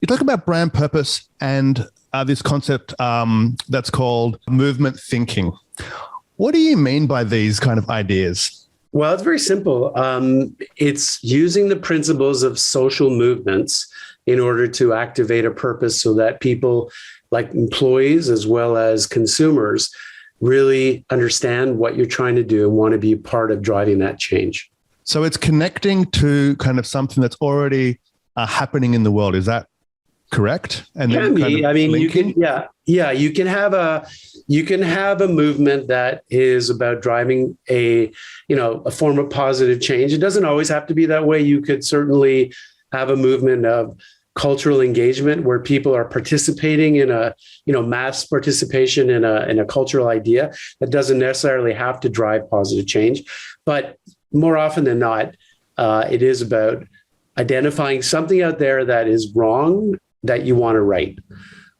talk about brand purpose and this concept that's called movement thinking. What do you mean by these kind of ideas? Well, it's very simple. It's using the principles of social movements in order to activate a purpose so that people like employees as well as consumers really understand what you're trying to do and want to be a part of driving that change. So it's connecting to kind of something that's already happening in the world. Is that correct? And can be. I mean, linking? You can have a movement that is about driving a form of positive change. It doesn't always have to be that way. You could certainly have a movement of cultural engagement where people are participating in a mass participation in a cultural idea that doesn't necessarily have to drive positive change. But more often than not, it is about identifying something out there that is wrong that you want to right,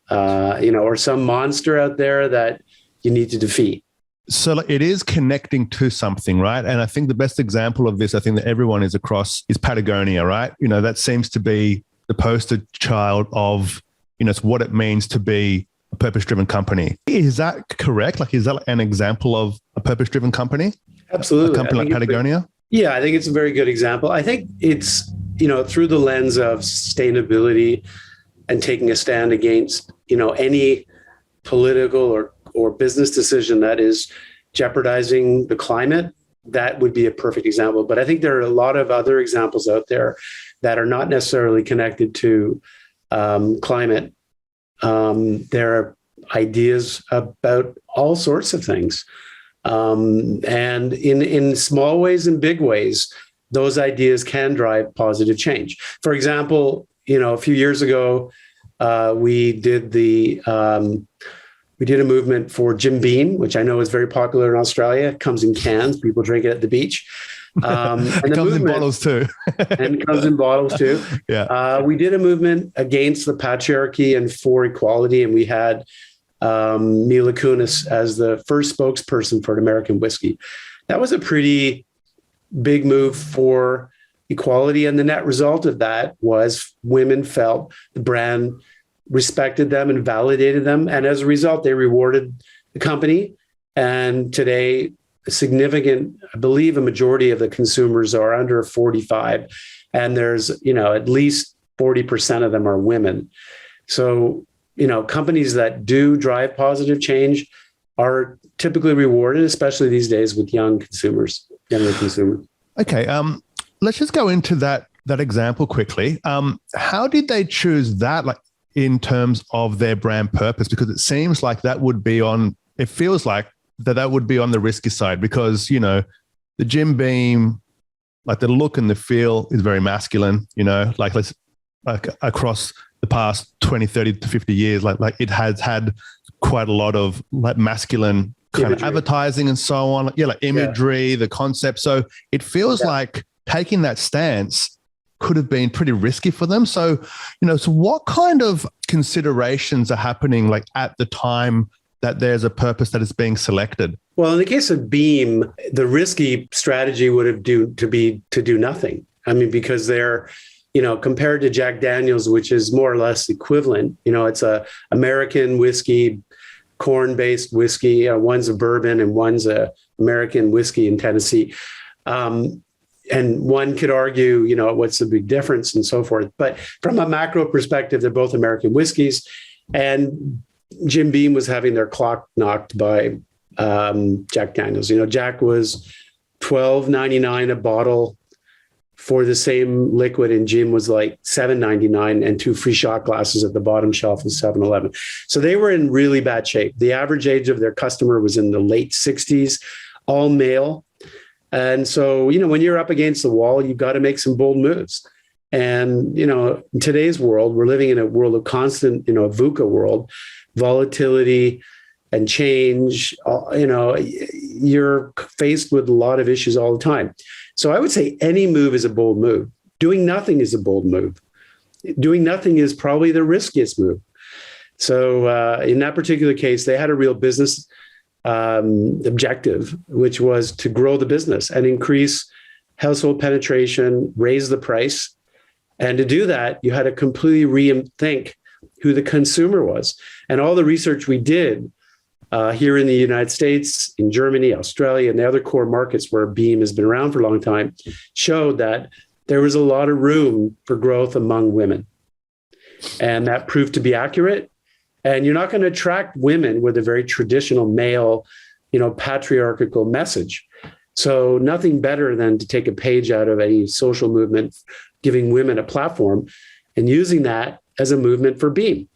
or some monster out there that you need to defeat. So it is connecting to something, right? And I think the best example of this, I think that everyone is across, is Patagonia, right? That seems to be the poster child of, it's what it means to be a purpose-driven company. Is that correct? Like, is that an example of a purpose-driven company? Absolutely. A company like Patagonia? Yeah, I think it's a very good example. I think it's, through the lens of sustainability and taking a stand against, any political or business decision that is jeopardizing the climate, that would be a perfect example. But I think there are a lot of other examples out there that are not necessarily connected to climate. There are ideas about all sorts of things. And in small ways and big ways, those ideas can drive positive change. For example, a few years ago, we did a movement for Jim Beam, which I know is very popular in Australia. It comes in cans. People drink it at the beach. And it comes in bottles too. And it comes in bottles too. Yeah. We did a movement against the patriarchy and for equality. And we had Mila Kunis as the first spokesperson for American whiskey. That was a pretty big move for equality. And the net result of that was women felt the brand respected them and validated them. And as a result, they rewarded the company. And today, I believe a majority of the consumers are under 45. And there's, at least 40% of them are women. So, companies that do drive positive change are typically rewarded, especially these days with younger consumers. Okay. Let's just go into that example quickly. How did they choose that, like in terms of their brand purpose? Because it seems like that would be it feels like that would be on the risky side because, the Jim Beam, like the look and the feel is very masculine, like across the past 20, 30 to 50 years, like it has had quite a lot of like masculine kind of advertising and so on. Like imagery, the concept. So it feels like taking that stance could have been pretty risky for them. So, so what kind of considerations are happening like at the time that there's a purpose that is being selected? Well, in the case of Beam, the risky strategy would have to do nothing. I mean, because they're, compared to Jack Daniel's, which is more or less equivalent, it's a American whiskey, corn-based whiskey. One's a bourbon and one's a American whiskey in Tennessee. And one could argue, what's the big difference and so forth. But from a macro perspective, they're both American whiskeys. And Jim Beam was having their clock knocked by Jack Daniel's. Jack was $12.99 a bottle for the same liquid, and Jim was like $7.99 and 2 free shot glasses at the bottom shelf of 7-Eleven. So they were in really bad shape. The average age of their customer was in the late 60s, all male. And so, when you're up against the wall, you've got to make some bold moves. And, in today's world, we're living in a world of constant, VUCA world, volatility and change. You're faced with a lot of issues all the time. So I would say any move is a bold move. Doing nothing is a bold move. Doing nothing is probably the riskiest move. So in that particular case, they had a real business objective, which was to grow the business and increase household penetration, raise the price, And to do that, you had to completely rethink who the consumer was. And all the research we did here in the United States, in Germany, Australia, and the other core markets where Beam has been around for a long time showed that there was a lot of room for growth among women. And that proved to be accurate. And you're not going to attract women with a very traditional male, patriarchal message. So nothing better than to take a page out of a social movement, giving women a platform and using that as a movement for Beam.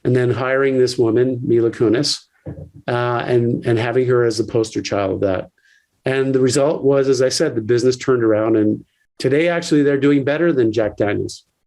And then hiring this woman, Mila Kunis, and having her as the poster child of that. And the result was, as I said, the business turned around. And today, actually, they're doing better than Jack Daniels.